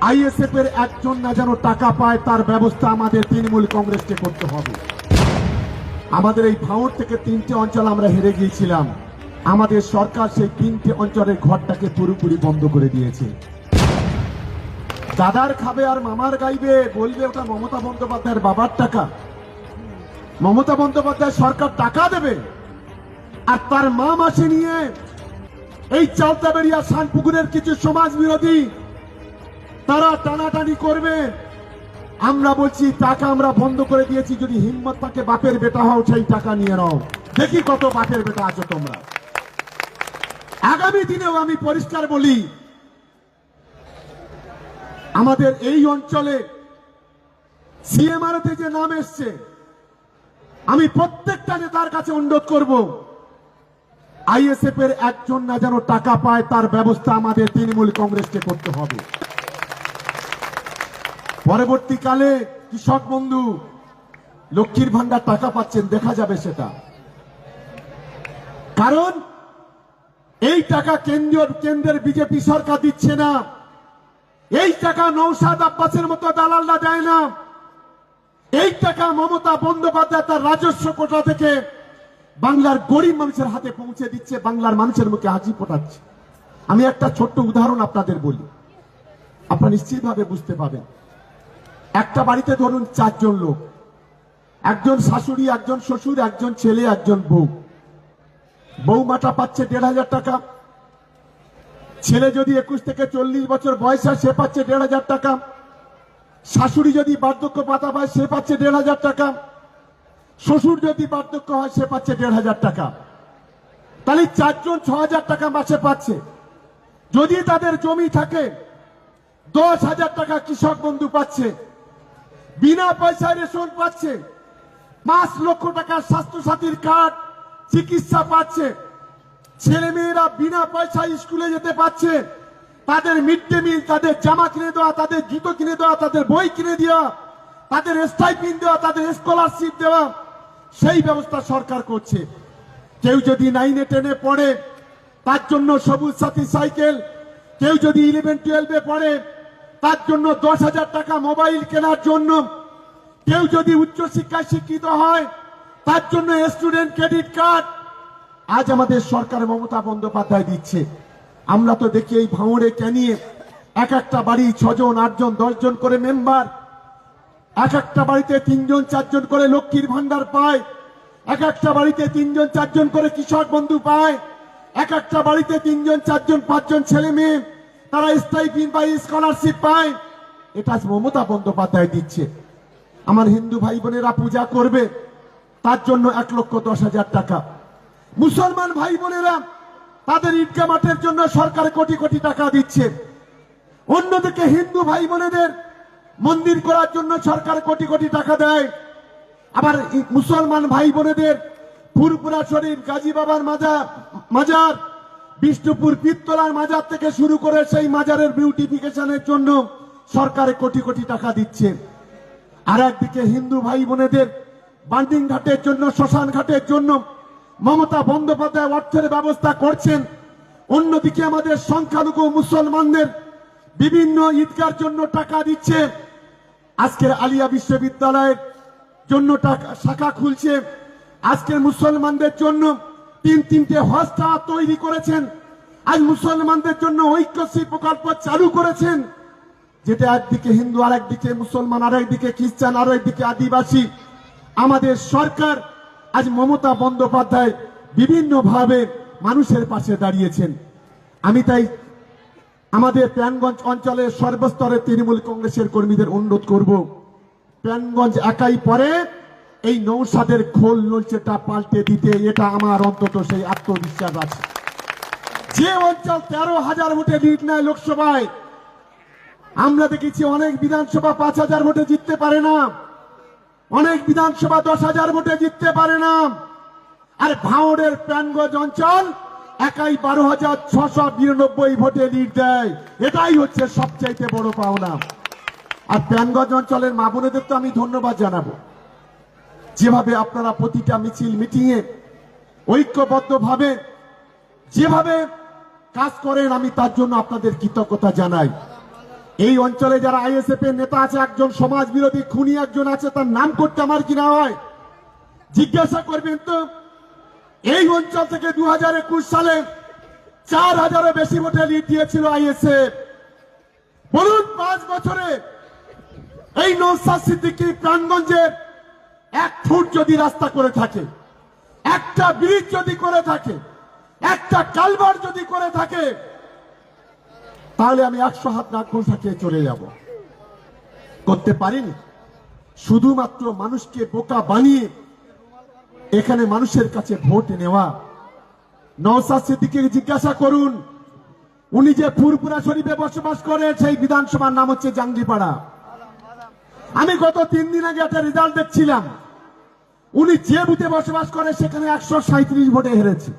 ISF এর একজন না যেন টাকা পায় তার ব্যবস্থা আমাদের তৃণমূল কংগ্রেসকে করতে হবে। আমাদের এই ভাঙড় থেকে 3টে অঞ্চল আমরা হেরে গিয়েছিলাম, আমাদের সরকার সেই 3টে অঞ্চলের ঘরটাকে পুরোপুরি বন্ধ করে দিয়েছে। দাদার খাবে আর মামার গাইবে, বলবে ওটা মমতা বন্দ্যোপাধ্যায়ের বাবার টাকা। মমতা বন্দ্যোপাধ্যায় সরকার টাকা দেবে আর তার মা মাসে নিয়ে এই চালতাবেড়িয়া শানপুকুরের কিছু সমাজ বিরোধী তারা টানাটানি করবে। আমরা বলছি টাকা আমরা বন্ধ করে দিয়েছি, যদি হিম্মত থাকে বাপের বেটা হও সেই টাকা নিয়ে নাও, দেখি কত বাপের বেটা আছো তোমরা। আগামী দিনেও আমি পরিষ্কার বলি, আমাদের এই অঞ্চলে সিএমআরতে যে নাম এসছে, আমি প্রত্যেকটা নেতার কাছে অনুরোধ করব, আইএসএফ এর একজন না যেন টাকা পায় তার ব্যবস্থা আমাদের তৃণমূল কংগ্রেসকে করতে হবে। পরবর্তীকালে কৃষক বন্ধু লক্ষ্মীর ভান্ডার টাকা পাচ্ছেন, দেখা যাবে সেটা। কারণ এই টাকা কেন্দ্রের বিজেপি সরকার দিচ্ছে না, এই টাকা নওশাদ আব্বাসের মতো দালালরা দেয় না, এই টাকা মমতা বন্দ্যোপাধ্যায় তার রাজস্ব কোটা থেকে বাংলার গরিব মানুষের হাতে পৌঁছে দিচ্ছে, বাংলার মানুষের মুখে হাসি ফোটাচ্ছে। আমি একটা ছোট্ট উদাহরণ আপনাদের বলি, আপনারা নিশ্চিতভাবে বুঝতে পাবেন। একটা বাড়িতে ধরুন 4 জন লোক, একজন শাশুড়ি, একজন শ্বশুর, একজন ছেলে, একজন বউ। বৌমাটা পাচ্ছে 1,500 টাকা, ছেলে যদি 21 থেকে 40 বছর বয়স হয় সে পাচ্ছে 1,500 টাকা, শাশুড়ি যদি বার্ধক্য ভাতা পায় সে পাচ্ছে 1,500 টাকা, শ্বশুর যদি বার্ধক্য হয় সে পাচ্ছে 1,500 টাকা। তাহলে 4 জন 6,000 টাকা মাসে পাচ্ছে। যদি তাদের জমি থাকে 10,000 টাকা কৃষক বন্ধু পাচ্ছে, বিনা পয়সায় রেশন পাচ্ছে, 5 লক্ষ টাকার স্বাস্থ্যসাথীর কার্ড, চিকিৎসা পাচ্ছে, ছেলে মেয়েরা বিনা পয়সায় স্কুলে যেতে পারছে, তাদের মিড ডে মিল, তাদের জামা কিনে দেওয়া, তাদের জুতো কিনে দেওয়া, তাদের বই কিনে দেওয়া, তাদের স্টাইপেন্ড দেওয়া, তাদের স্কলারশিপ দেওয়া, সেই ব্যবস্থা সরকার করছে। কেউ যদি 9 10 পড়ে তার জন্য সবুজ সাথী সাইকেল, কেউ যদি 11 12 পড়ে তার জন্য 10,000 টাকা মোবাইল কেনার জন্য, কেউ যদি উচ্চশিক্ষায় শিক্ষিত হয় তার জন্য স্টুডেন্ট ক্রেডিট কার্ড আজ আমাদের সরকার মমতা বন্দ্যোপাধ্যায় দিচ্ছে। আমরা তো দেখি এই ভাঙড়ে ক্যানিয়ে এক একটা বাড়ি 6 জন 8 জন 10 জন করে মেম্বার, এক একটা বাড়িতে 3 জন 4 জন করে লক্ষ্মীর ভান্ডার পায়, এক একটা বাড়িতে 3 জন 4 জন করে কৃষক বন্ধু পায়, এক একটা বাড়িতে 3 জন 4 জন 5 জন ছেলে মেয়ে তারা স্টাইপেন্ড বা স্কলারশিপ পায়। এটা মমতা বন্দ্যোপাধ্যায় দিচ্ছে। আমার হিন্দু ভাই বোনেরা পূজা করবে তার জন্য 1,10,000 টাকা, মুসলমান ভাই বোনেরা তাদের ঈদগাহ মাঠের জন্য সরকার কোটি কোটি টাকা দিচ্ছে। অন্যদিকে হিন্দু ভাই বোনেদের মন্দির করার জন্য সরকার কোটি কোটি টাকা দেয়। আবার মুসলমান ভাই বোনেদের ফুরপুরা শরীফ, গাজী বাবার মাজার, বিষ্ণুপুর পীরতলার মাজার থেকে শুরু করে সেই মাজারের বিউটিফিকেশনের জন্য সরকার কোটি কোটি টাকা দিচ্ছে। আর একদিকে হিন্দু ভাই বোনেদের বান্ডিং ঘাটের জন্য, শ্মশান ঘাটের জন্য মমতা বন্দ্যোপাধ্যায় অর্থের ব্যবস্থা করছেন। অন্যদিকে আমাদের সংখ্যালঘু মুসলমানদের বিভিন্ন ঈদগার জন্য টাকা দিচ্ছে। আজকের আলিয়া বিশ্ববিদ্যালয়ের জন্য টাকা শাখা খুলছে, আজকের মুসলমানদের জন্য 3টে হস্তা তৈরি করেছেন, আজ মুসলমানদের জন্য ঐক্যশ্রী প্রকল্প চালু করেছেন, যেটা একদিকে হিন্দু আর একদিকে মুসলমান, আর একদিকে খ্রিস্টান, আর একদিকে আদিবাসী। আমাদের সরকার আজ মমতা বন্দ্যোপাধ্যায় বিভিন্ন ভাবে মানুষের পাশে দাঁড়িয়েছেন। আমি তাই আমাদের প্রাণগঞ্জ অঞ্চলের সর্বস্তরের তৃণমূল কংগ্রেসের কর্মীদের অনুরোধ করব, প্রাণগঞ্জ একাই পরে এই নৌসাদের খোল নলচেটা পাল্টে দিতে, এটা আমার অন্তত সেই আত্মবিশ্বাস আছে। যে অঞ্চল 13,000 ভোটে লিড নেয় লোকসভায়, আমরা দেখেছি অনেক বিধানসভা 5,000 ভোটে জিততে পারে না, অনেক বিধানসভা 10,000 ভোটে জিততে পারে না। আর ভাঙড়ের প্রাণগঞ্জ অঞ্চল একাই 12,692 ভোটে লিড দেয়, এটাই হচ্ছে সবচাইতে বড় পাওনা। আর প্রাণগঞ্জ অঞ্চলের মা বোনেদের তো আমি ধন্যবাদ জানাবো, যেভাবে আপনারা প্রতিটা মিছিল মিটিংয়ে ঐক্যবদ্ধভাবে যেভাবে কাজ করেন, আমি তার জন্য আপনাদের কৃতজ্ঞতা জানাই। এই অঞ্চলে যারা আইএসএফ এর নেতা আছে, একজন সমাজ বিরোধী খুনি একজন আছে, তার নাম করতে আমার কি না হয়? জিজ্ঞাসা করবেন তো। এই অঞ্চল থেকে 2021 সালে 4000-এর বেশি ভোটে লিড দিয়েছিল আইএসএফ। বলুন 5 বছরে এই নওশাদ সিদ্দিকী প্রাণগঞ্জের 1 ফুট যদি রাস্তা করে থাকে, একটা ব্রিজ যদি করে থাকে, একটা কালভার্ট যদি করে থাকে, তাহলে আমি 100 হাত নাক থাকিয়ে চলে যাব। করতে পারিনি। শুধুমাত্র মানুষকে বোকা বানিয়ে এখানে মানুষের কাছে ভোট নেওয়া। নওশাদ সিদ্দিকীকে জিজ্ঞাসা করুন, উনি যে ফুরপুরা শরীফে বসবাস করে, সেই বিধানসভার নাম হচ্ছে জাঙ্গিপাড়া। আমি গত 3 দিন আগে একটা রেজাল্ট দেখছিলাম, উনি যে বুথে বসবাস করে সেখানে 137 ভোটে হেরেছে।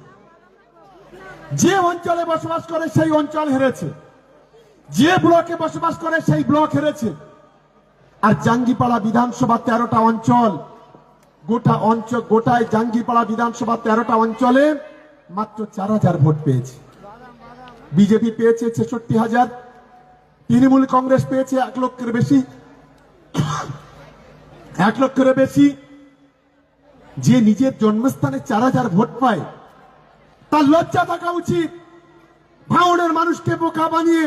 যে অঞ্চলে বসবাস করে সেই অঞ্চল হেরেছে, যে ব্লকে বসবাস করে সেই ব্লক হেরেছে। আর জাঙ্গিপাড়া বিধানসভা 13টা অঞ্চল, গোটায় জাঙ্গিপাড়া বিধানসভা 13টা অঞ্চলে মাত্র 4000 ভোট পেয়েছে। বিজেপি পেয়েছে 66,000, তৃণমূল কংগ্রেস পেয়েছে 1 লক্ষের বেশি। 1 লক্ষের বেশি। যে নিজের জন্মস্থানে 4000 ভোট পায়, তার লজ্জা থাকা উচিত। ভাঙড়ের মানুষকে বোকা বানিয়ে,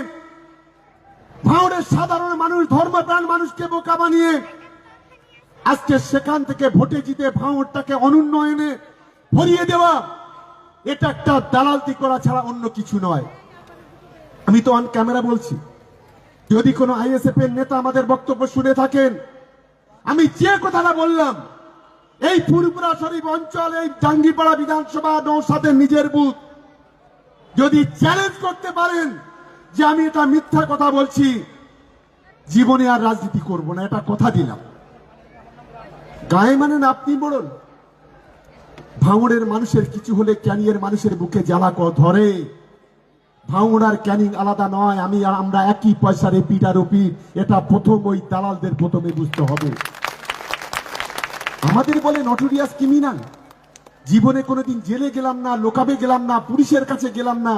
ভাঙড়ের সাধারণ মানুষ, ধর্মপ্রাণ মানুষকে বোকা বানিয়ে আজকে সেখান থেকে ভোটে জিতে ভাঙড়টাকে অনুন্নয়নে ভরিয়ে দেওয়া, এটা একটা দালালতি করা ছাড়া অন্য কিছু নয়। আমি তো অন ক্যামেরা বলছি, যদি কোনো আইএসএফ এর নেতা আমাদের বক্তব্য শুনে থাকেন, আমি যে কথাটা বললাম, এই ফুরপুরা শরীফ অঞ্চল, এই জাঙ্গিপাড়া বিধানসভা নওশাদের নিজের বুথ, যদি চ্যালেঞ্জ করতে পারেন যে আমি এটা মিথ্যা কথা বলছি, জীবনে আর রাজনীতি করব না, এটা কথা দিলাম। গায়ে মানেন আপনি বলুন। ভাঙড়ের মানুষের কিছু হলে ক্যানিংয়ের মানুষের বুকে জ্বালা ধরে। ভাঙড় আর ক্যানিং আলাদা নয়, আমরা একই পয়সার এপিট আর ওপিট। এটা প্রথম ওই দালালদের প্রথমে বুঝতে হবে। আমাদের বলে নটোরিয়াস ক্রিমিনাল। জীবনে কোনোদিন জেলে গেলাম না, লোকাবে গেলাম না, পুলিশের কাছে গেলাম না,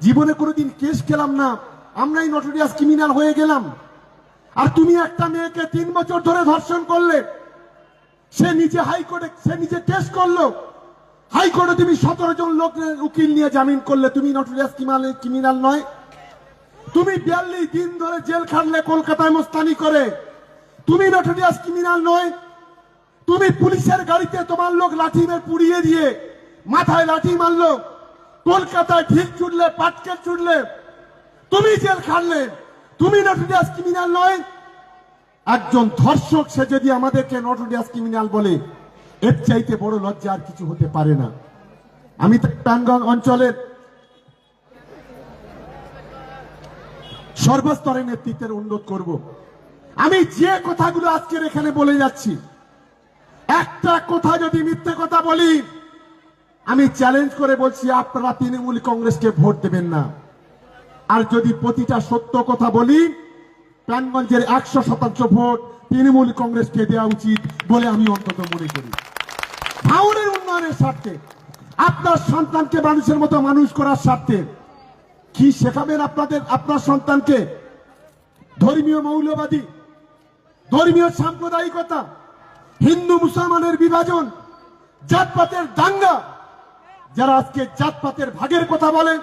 জীবনে কোনোদিন কেস খেলাম না, আমরাই নটোরিয়াস ক্রিমিনাল হয়ে গেলাম। আর তুমি একটা মেয়েকে 3 বছর ধরে ধর্ষণ করলে, সে নিজে হাইকোর্টে, সে নিজে কেস করলো, হাইকোর্টে তুমি 17 জন লোকের উকিল নিয়ে জামিন করলে, তুমি নটোরিয়াস ক্রিমিনাল নয়? তুমি 42 দিন ধরে জেল খাটলে কলকাতায় মস্তানি করে, তুমি নটোরিয়াস ক্রিমিনাল নয়? তুমি পুলিশের গাড়িতে তোমার লোক লাঠি মেরে পুড়িয়ে দিয়ে মাথায় লাঠি মারলো, কলকাতায় ঢিল ছুটলে, পাটকেল ছুটলে, তুমি জেল খাটলে, তুমি নটোরিয়াস ক্রিমিনাল নয়? একজন ধর্ষক সে যদি আমাদেরকে নটোরিয়াস ক্রিমিনাল বলে, এর চাইতে বড় লজ্জা আর কিছু হতে পারে না। আমি টাঙ্গাইল অঞ্চলের সর্বস্তরের নেতৃত্বের অনুরোধ করব, আমি যে কথাগুলো আজকের এখানে বলে যাচ্ছি, একটা কথা যদি মিথ্যে কথা বলি, আমি চ্যালেঞ্জ করে বলছি আপনারা তৃণমূল কংগ্রেসকে ভোট দেবেন না। আর যদি প্রতিটা সত্য কথা বলি, প্রাণগঞ্জের 100% ভোট তৃণমূল কংগ্রেসকে দেওয়া উচিত বলে আমি অন্তত মনে করি। ভাঙড়ের উন্নয়নের স্বার্থে, আপনার সন্তানকে মানুষের মতো মানুষ করার স্বার্থে কি শেখাবেন আপনার সন্তানকে? ধর্মীয় মৌলবাদী, ধর্মীয় সাম্প্রদায়িকতা, হিন্দু মুসলমানের বিভাজন, জাতপাতের দাঙ্গা। যারা আজকে জাতপাতের ভাগের কথা বলেন,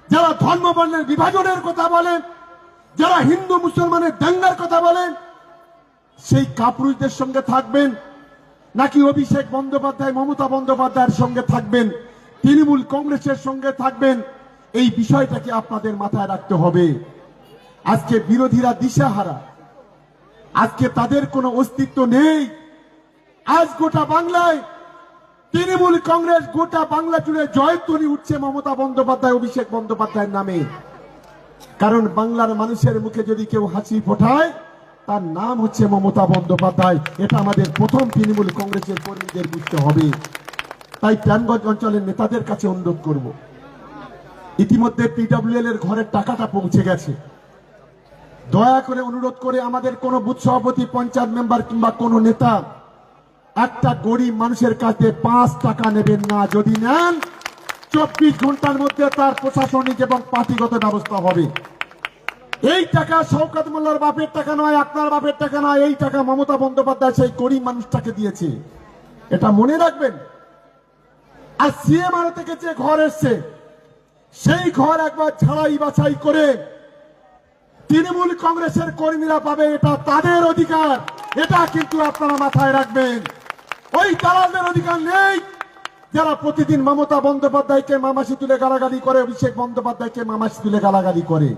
যারা ধর্ম বর্ণের বিভাজনের কথা বলেন, যারা হিন্দু মুসলমানের দাঙ্গার কথা বলেন, সেই কাপুরুষদের সঙ্গে থাকবেন নাকি অভিষেক বন্দ্যোপাধ্যায়, মমতা বন্দ্যোপাধ্যায়ের সঙ্গে থাকবেন, তৃণমূল কংগ্রেসের সঙ্গে থাকবেন? এই বিষয়টাকে আপনাদের মাথায় রাখতে হবে। আজকে বিরোধীরা দিশাহারা, আজকে তাদের কোনো অস্তিত্ব নেই। আজ গোটা বাংলায় তৃণমূল কংগ্রেস, গোটা বাংলা জুড়ে জয়ধ্বনি উঠছে মমতা বন্দ্যোপাধ্যায়, অভিষেক বন্দ্যোপাধ্যায়ের নামে। কারণ বাংলার মানুষের মুখে যদি কেউ হাসি ফোটায়, তার নাম হচ্ছে মমতা বন্দ্যোপাধ্যায়। এটা আমাদের প্রথম তৃণমূল কংগ্রেসের কর্মীদের বুঝতে হবে। তাই প্রাণগঞ্জ অঞ্চলের নেতাদের কাছে অনুরোধ করব, ইতিমধ্যে পিডব্লিউএল এর ঘরের টাকাটা পৌঁছে গেছে। দয়া করে অনুরোধ করে আমাদের কোন বুথ সভাপতি, পঞ্চায়েত মেম্বার কিংবা কোন নেতা একটা গরিব মানুষের কাছে 5 টাকা নেবেন না। যদি নেন, 24 ঘন্টার মধ্যে তার প্রশাসনিক এবং পার্টিগত ব্যবস্থা হবে। এই টাকা শওকত মোল্লার বাপের টাকা নয়, আপনার বাপের টাকা নয়, এই টাকা মমতা বন্দ্যোপাধ্যায় সেই গরিব মানুষটাকে দিয়েছে, এটা মনে রাখবেন। আর সিএমআর থেকে যে ঘর এসছে সেই ঘর একবার ছাড়াই বাছাই করে তৃণমূল কংগ্রেসের কর্মীরা পাবে, এটা তাদের অধিকার, এটা কিন্তু আপনারা মাথায় রাখবেন। ওই দালালদের অধিকার নেই যারা প্রতিদিন মমতা বন্দ্যোপাধ্যায়কে মামাসি তুলে গালাগালি করে, অভিষেক বন্দ্যোপাধ্যায়কে মামাসি তুলে গালাগালি করে।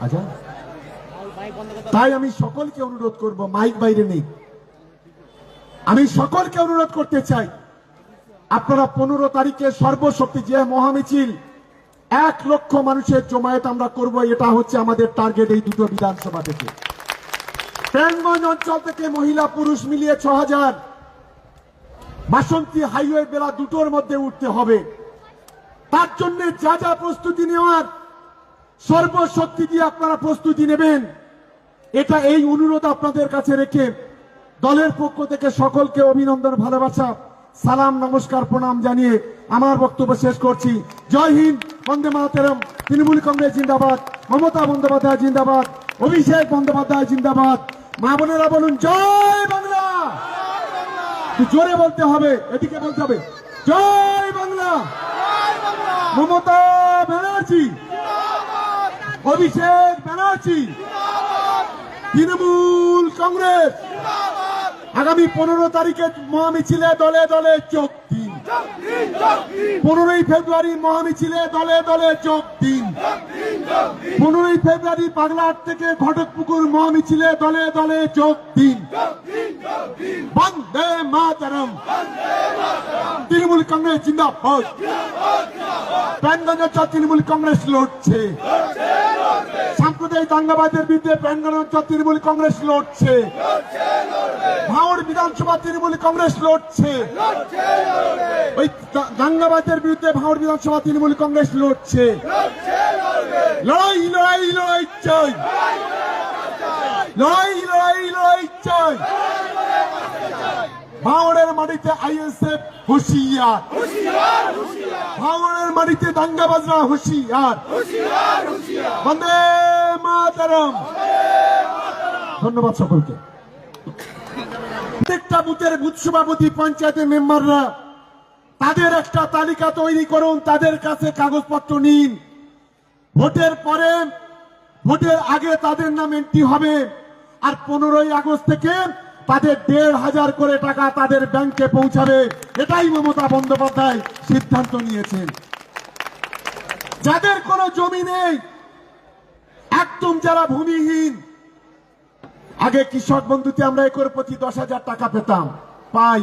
আচ্ছা, তাই আমি সকলকে অনুরোধ করব, মাইক বাইরে নেই, আমি সকলকে অনুরোধ করতে চাই, আপনারা 15 তারিখে সর্বশক্তি যে মহামিছিল 1 লক্ষ মানুষের জমায়েত আমরা করব, এটা হচ্ছে আমাদের টার্গেট। এই দুটো বিধানসভা থেকে, প্রাণগঞ্জ অঞ্চল থেকে মহিলা পুরুষ মিলিয়ে 6000, বাসন্তী হাইওয়ে বেলা 2টোর মধ্যে উঠতে হবে। তার জন্য যা যা প্রস্তুতি নেওয়ার সর্বশক্তি দিয়ে আপনারা প্রস্তুতি নেবেন, এটা এই অনুরোধ আপনাদের কাছে রেখে দলের পক্ষ থেকে সকলকে অভিনন্দন, ভালোবাসা, সালাম, নমস্কার, প্রণাম জানিয়ে আমার বক্তব্য শেষ করছি। জয় হিন্দ, বন্দে মাতরম, তৃণমূল কংগ্রেস জিন্দাবাদ, মমতা বন্দ্যোপাধ্যায় জিন্দাবাদ, অভিষেক বন্দ্যোপাধ্যায় জিন্দাবাদ। মা বোনেরা বলুন জয় বাংলা, জোরে বলতে হবে, এদিকে বলতে হবে জয় বাংলা। মমতা ব্যানার্জি, অভিষেক ব্যানার্জি, তৃণমূল কংগ্রেস। আগামী 15 তারিখে মহামিছিলে দলে দলে যোগ দিন। 15ই ফেব্রুয়ারি মহামিছিলে দলে দলে যোগ দিন। 15ই ফেব্রুয়ারি পাগলাহাট থেকে ঘটকপুকুর মহামিছিলে দলে দলে যোগ দিন। বন্দে মাতরম, তৃণমূল কংগ্রেস জিন্দাবাদ। প্রাণগঞ্জ অঞ্চল তৃণমূল কংগ্রেস লড়ছে, সাম্প্রদায়িক দাঙ্গাবাজের বিরুদ্ধে প্রাণগঞ্জ অঞ্চল তৃণমূল কংগ্রেস লড়ছে, ভাঙড় বিধানসভা তৃণমূল কংগ্রেস লড়ছে, ওই দাঙ্গাবাজের বিরুদ্ধে ভাঙড় বিধানসভা তৃণমূল কংগ্রেস লড়ছে। লড়াই লড়াই লড়াই চাই, লড়াই লড়াই লড়াই চাই। ভাঙড়ের মাটিতে আইএসএফ হুঁশিয়ার, ভাঙড়ের মাটিতে দাঙ্গাবাজরা হুঁশিয়ার। বন্দে মাতরম। ধন্যবাদ সকলকে। প্রত্যেকটা বুথের বুথ সভাপতি, পঞ্চায়েতের মেম্বাররা তাদের একটা তালিকা তৈরি করুন, তাদের কাছে কাগজপত্র নিন। ভোটের পরে, ভোটের আগে তাদের নাম এন্ট্রি হবে, আর 15ই আগস্ট থেকে তাদের 1500 করে টাকা তাদের ব্যাংকে পৌঁছাবে। এটাই মমতা বন্দ্যোপাধ্যায় সিদ্ধান্ত নিয়েছেন। যাদের কোনো জমি নেই, একদম যারা ভূমিহীন, আগে কৃষক বন্ধুতে আমরা একর প্রতি 10,000 টাকা পেতাম, পাই।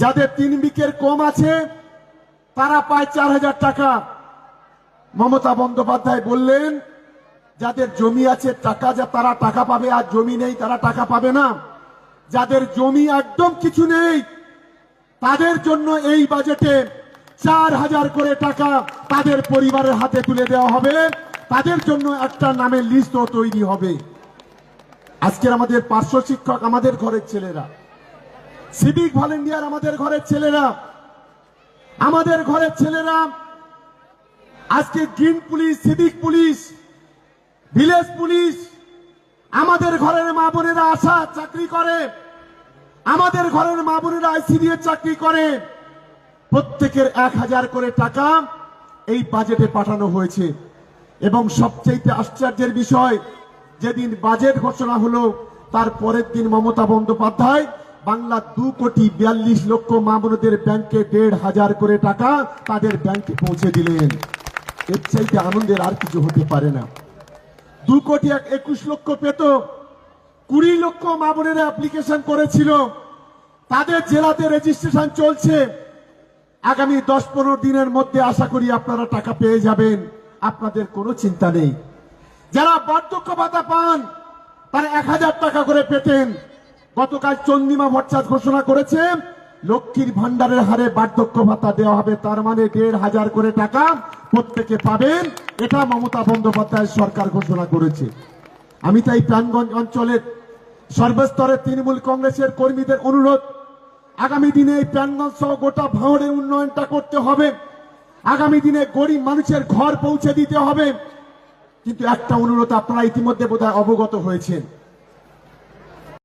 যাদের 3 বিঘের কম আছে তারা পায় 4,000 টাকা। মমতা বন্দ্যোপাধ্যায় বললেন যাদের জমি আছে টাকা, যা তারা টাকা পাবে, আর জমি নেই তারা টাকা পাবে না। যাদের জমি একদম কিছু নেই তাদের জন্য এই বাজেটে 4,000 করে টাকা তাদের পরিবারের হাতে তুলে দেওয়া হবে। তাদের জন্য একটা নামের লিস্টও তৈরি হবে। আজকের আমাদের পার্শ্ব শিক্ষক আমাদের ঘরের ছেলেরা, সিভিক ভলেন্টিয়ার আমাদের ঘরের ছেলেরা, আমাদের ঘরের ছেলেরা আজকে green police, civic police, village police, আমাদের ঘরের মা বোনেরা আশা চাকরি করে, আমাদের ঘরের মা বোনেরা আইসিডিএস চাকরি করে। প্রত্যেকের 1,000 করে টাকা এই বাজেটে পাঠানো হয়েছে। এবং সবচেয়ে আশ্চর্যের বিষয়, যেদিন বাজেট ঘোষণা হলো তার পরের দিন মমতা বন্দ্যোপাধ্যায় বাংলা 2,42,00,000 মা বোনদের ব্যাংকে 1,500 করে টাকা তাদের ব্যাংকে পৌঁছে দিলেন। এর চাইতে আনন্দের আর কিছু হতে পারে না। 2,21,00,000 পেত, 20 লক্ষ মা বোনেরা অ্যাপ্লিকেশন করেছিল, তাদের জেলাতে রেজিস্ট্রেশন চলছে। আগামী 10-15 দিনের মধ্যে আশা করি আপনারা টাকা পেয়ে যাবেন, আপনাদের কোনো চিন্তা নেই। যারা বার্ধক্য ভাতা পান তারা 1,000 টাকা করে পেতেন। গতকাল চন্দ্রিমা ভট্টাচার্য ঘোষণা করেছে লক্ষ্মীর ভান্ডারের হারে বার্ধক্য ভাতা দেওয়া হবে, তার মানে 1,500 করে টাকা প্রত্যেকে পাবেন। এটা মমতা বন্দ্যোপাধ্যায় সরকার ঘোষণা করেছে। আমি তাই প্রাণগঞ্জ অঞ্চলের সর্বস্তরের তৃণমূল কংগ্রেসের কর্মীদের অনুরোধ, আগামী দিনে এই প্রাণগঞ্জ সহ গোটা ভাঙড়ের উন্নয়নটা করতে হবে। আগামী দিনে গরিব মানুষের ঘর পৌঁছে দিতে হবে। কিন্তু একটা অনুরোধ আপনারা ইতিমধ্যে বোধহয় অবগত হয়েছেন,